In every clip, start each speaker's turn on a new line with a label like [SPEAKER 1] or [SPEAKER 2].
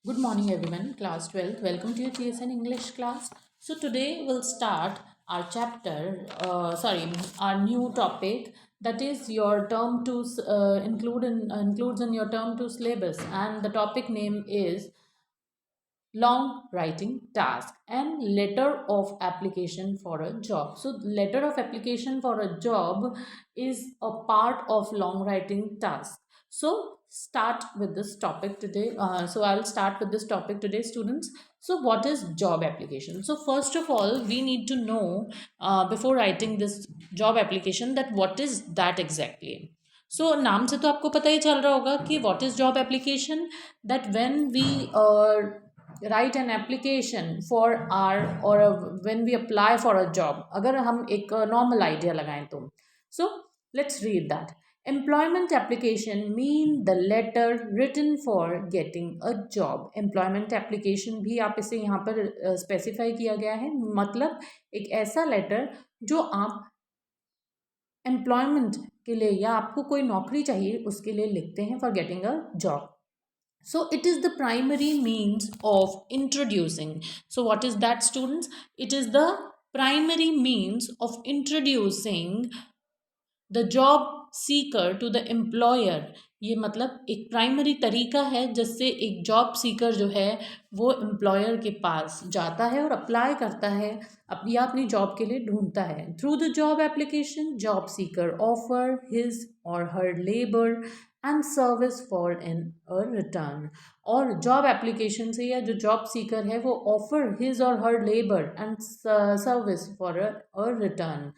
[SPEAKER 1] Good morning, everyone. Class 12th. Welcome to your TSN English class. So, today we'll start our our new topic that is your term to includes in your term to syllabus, and the topic name is long writing task and letter of application for a job. So letter of application for a job is a part of long writing task. So start with this topic today. I'll start with this topic today, students. So what is job application? So first of all, we need to know before writing this job application that what is that exactly. सो नाम से तो आपको पता ही चल रहा होगा कि what is job application. That when we write an application for our or when we apply for a job, अगर हम एक normal idea लगाएं तो. So let's read that. Employment application mean the letter written for getting a job. Employment application भी आप इसे यहाँ पर specify किया गया है, मतलब एक ऐसा letter जो आप एम्प्लॉयमेंट के लिए या आपको कोई नौकरी चाहिए उसके लिए लिखते हैं for getting a job. So it is the primary means of introducing. So what is that, students? It is the primary means of introducing the job seeker to the employer. ये मतलब एक प्राइमरी तरीका है जिससे एक job seeker जो है वो एम्प्लॉयर के पास जाता है और अप्लाई करता है या अपनी जॉब के लिए ढूंढता है. Through the job application job seeker offer his or her labour and service for in a return. और जॉब एप्लीकेशन से या जो जॉब सीकर है वो offer his or her labour and service for a return.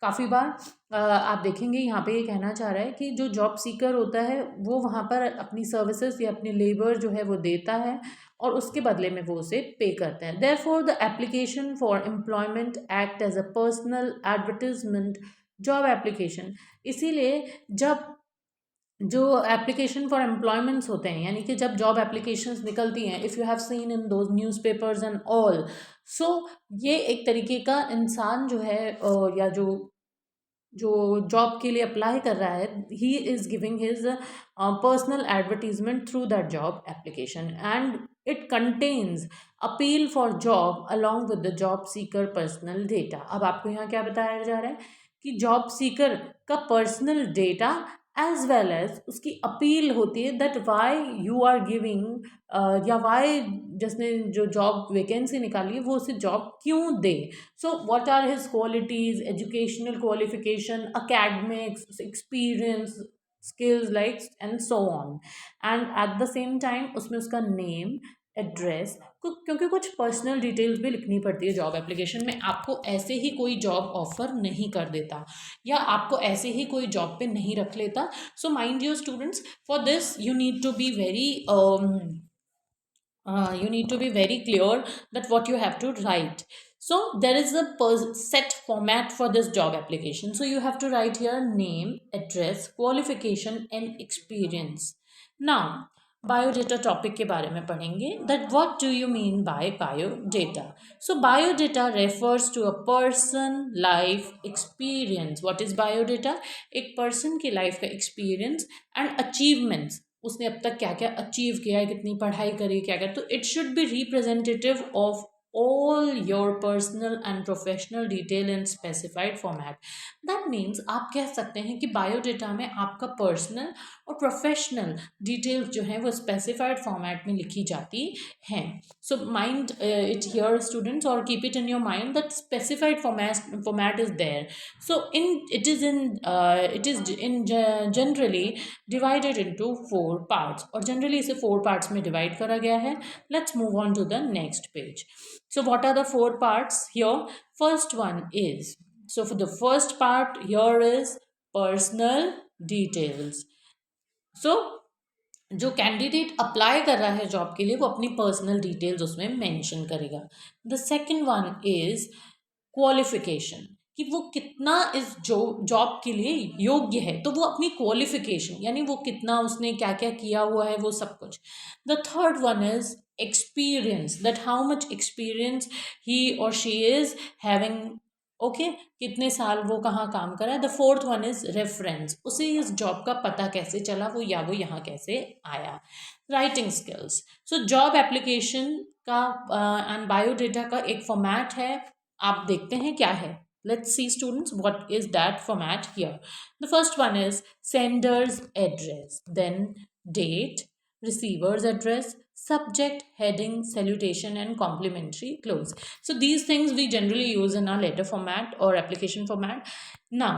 [SPEAKER 1] काफ़ी बार आप देखेंगे यहाँ पे ये कहना चाह रहा है कि जो जॉब सीकर होता है वो वहाँ पर अपनी सर्विसेज या अपनी लेबर जो है वो देता है और उसके बदले में वो उसे पे करते हैं. Therefore the application for employment act as a personal advertisement job application. इसीलिए जब जो एप्लीकेशन फॉर एम्प्लॉयमेंट्स होते हैं यानी कि जब जॉब एप्लीकेशंस निकलती हैं, if you have seen in those newspapers and all, so ये एक तरीके का इंसान जो है या जो जो जॉब के लिए अप्लाई कर रहा है, he is giving his personal advertisement through that job application and it contains appeal for job along with the job seeker personal data. अब आपको यहाँ क्या बताया जा रहा है कि जॉब सीकर का personal data as well as उसकी अपील होती है that why you are giving या वाई जिसने जो जॉब वैकेंसी निकाली है वो उसे जॉब क्यों दे. So, what are his qualities, educational qualification, academics, experience, skills, likes, and so on. And at the same time, उसमें उसका name, एड्रेस, क्योंकि कुछ पर्सनल डिटेल्स भी लिखनी पड़ती है जॉब एप्लीकेशन में. आपको ऐसे ही कोई जॉब ऑफर नहीं कर देता या आपको ऐसे ही कोई जॉब पे नहीं रख लेता. So mind your students, for this you need to be very you need to be very clear that what you have to write. So there is a set format for this job application. So you have to write here name, address, qualification and experience. Now biodata topic के बारे में पढ़ेंगे. That what do you mean by biodata. So biodata refers to a person life experience. What is biodata? एक person की life का experience and achievements. उसने अब तक क्या क्या अचीव किया है, कितनी पढ़ाई करी, क्या क्या. तो it should be representative of all your personal and professional detail in specified format. That means आप कह सकते हैं कि बायोडेटा में आपका पर्सनल और प्रोफेशनल डिटेल्स जो हैं वो स्पेसिफाइड फॉर्मेट में लिखी जाती हैं. So mind it here students और keep it in your mind that specified format is there. So it is in generally divided into 4 parts और जनरली इसे 4 पार्ट्स में डिवाइड करा गया है. Let's move on to the next page. So what are the 4 parts here? First one is, so for the first part here is personal details. So जो candidate apply कर रहा है job के लिए वो अपनी पर्सनल डिटेल्स उसमें mention करेगा. The second one is qualification, कि वो कितना इस जॉब के लिए योग्य है, तो वो अपनी क्वालिफिकेशन यानी वो कितना उसने क्या क्या किया हुआ है वो सब कुछ. The third one is experience, that how much experience he or she is having okay, कितने साल वो कहाँ काम करा है। The fourth one is reference, उसे इस जॉब का पता कैसे चला, वो यहाँ कैसे आया। Writing skills, so job application का एंड बायोडेटा का एक फॉर्मेट है, आप देखते हैं क्या है। Let's see students what is that format here. The first one is sender's address, then date, receiver's address, subject, heading, salutation, and complimentary close. So these things we generally use in our letter format or application format. Now,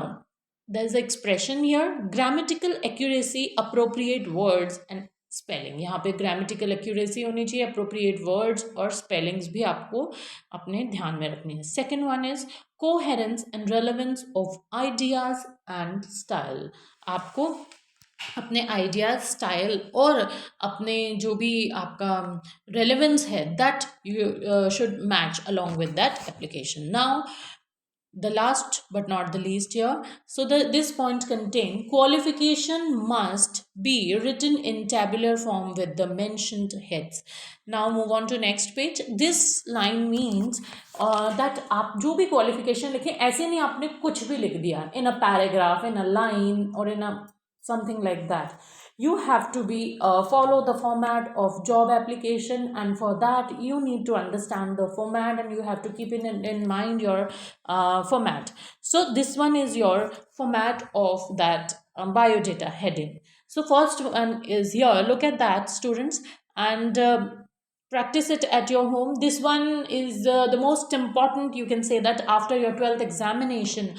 [SPEAKER 1] there's an expression here, grammatical accuracy, appropriate words and spelling. यहाँ पे grammatical accuracy होनी चाहिए, appropriate words और spellings भी आपको अपने ध्यान में रखनी है। Second one is coherence and relevance of ideas and style. आपको अपने आइडियाज, स्टाइल और अपने जो भी आपका रेलेवेंस है that you should match along with that application. Now the last but not the least here, so this point contain qualification must be written in tabular form with the mentioned heads. Now move on to next page. This line means that आप जो भी qualification लिखें, ऐसे नहीं आपने कुछ भी लिख दिया in a paragraph, in a line or in a something like that. You have to be follow the format of job application, and for that you need to understand the format and you have to keep in mind your format. So this one is your format of that biodata heading. So first one is here, look at that students, and practice it at your home. This one is the most important, you can say that after your 12th examination,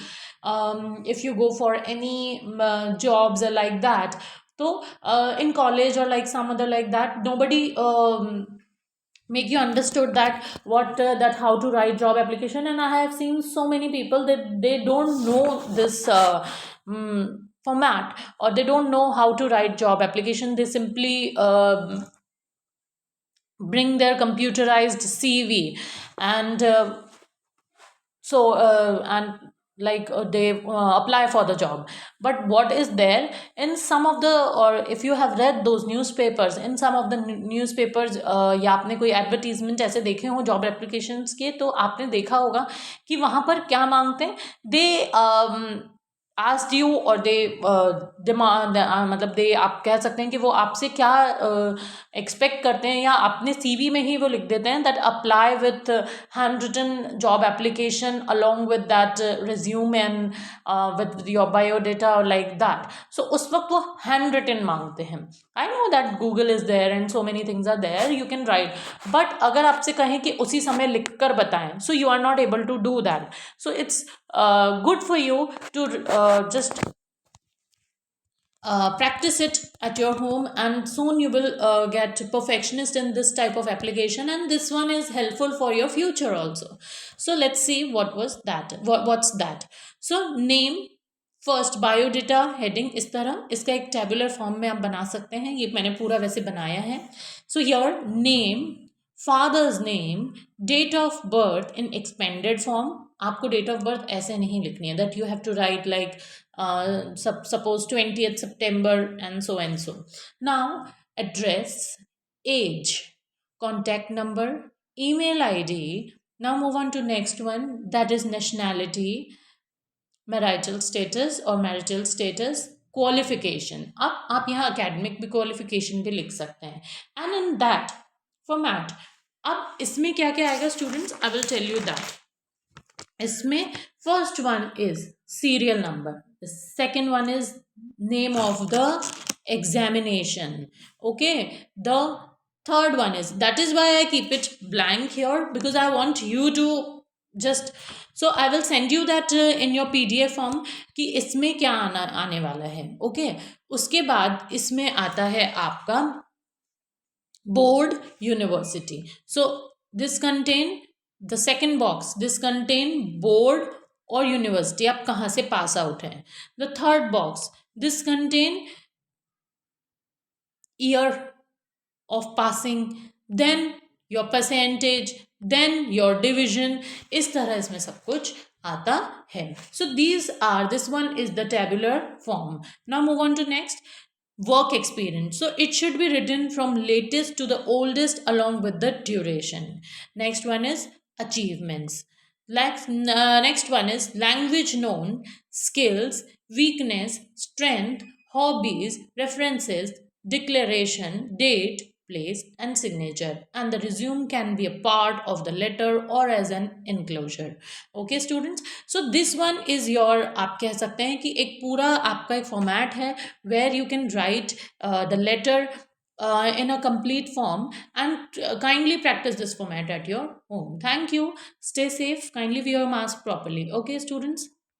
[SPEAKER 1] if you go for any jobs or like that, so in college or like some other like that, nobody make you understood that what that how to write job application. And I have seen so many people that they don't know this format, or they don't know how to write job application. They simply bring their computerized CV, and and like they apply for the job. But what is there in some of the, or if you have read those newspapers, in some of the newspapers या आपने कोई advertisement ऐसे देखे हो job applications के, तो आपने देखा होगा कि वहाँ पर क्या मांगते हैं. दे asked you or they demand, मतलब दे आप कह सकते हैं कि वो आपसे क्या एक्सपेक्ट करते हैं, या अपने सीवी में ही वो लिख देते हैं that apply with hand written job application along with that resume and with your biodata और लाइक दैट. सो उस वक्त वो हैंड रिटन मांगते हैं. I know that Google is there and so many things are there, you can write, but अगर आपसे कहें कि उसी समय लिख कर बताएं, so you are not able to do that. So it's good for you to just practice it at your home, and soon you will get perfectionist in this type of application, and this one is helpful for your future also. So let's see what was that, what's that. So name, first biodata heading इस तरह, इसका एक tabular form में आप बना सकते हैं. ये मैंने पूरा वैसे बनाया है. So your name, father's name, date of birth in expanded form. आपको डेट ऑफ बर्थ ऐसे नहीं लिखनी है that you have to write like suppose 20th September and so and so. Now address, age, contact number, email ID. Now move on to next one, that is nationality, marital status और marital status, qualification. अब आप यहाँ academic भी qualification भी लिख सकते हैं, and in that format. अब इसमें क्या क्या आएगा students, I will tell you that. इसमें first one is serial number, the second one is name of the examination, okay, the third one is, that is why I keep it blank here, because I want you to just, so I will send you that in your PDF form कि इसमें क्या आने वाला है. Okay, उसके बाद इसमें आता है आपका board, university. So this contain the second box, this contain board और यूनिवर्सिटी, आप कहाँ से पास आउट हैं. The third box, this contain year of passing, then your percentage, then your division. इस तरह इसमें सब कुछ आता है. So this one is the tabular form. Now move on to next, work experience. So it should be written from latest to the oldest along with the duration. Next one is achievements. Next one is language known, skills, weakness, strength, hobbies, references, declaration, date, place, and signature. And the resume can be a part of the letter or as an enclosure. Okay, students. So this one is your, आप कह सकते हैं कि एक पूरा आपका एक format है where you can write the letter in a complete form, and kindly practice this format at your home. Thank you. Stay safe. Kindly wear your mask properly. Okay, students?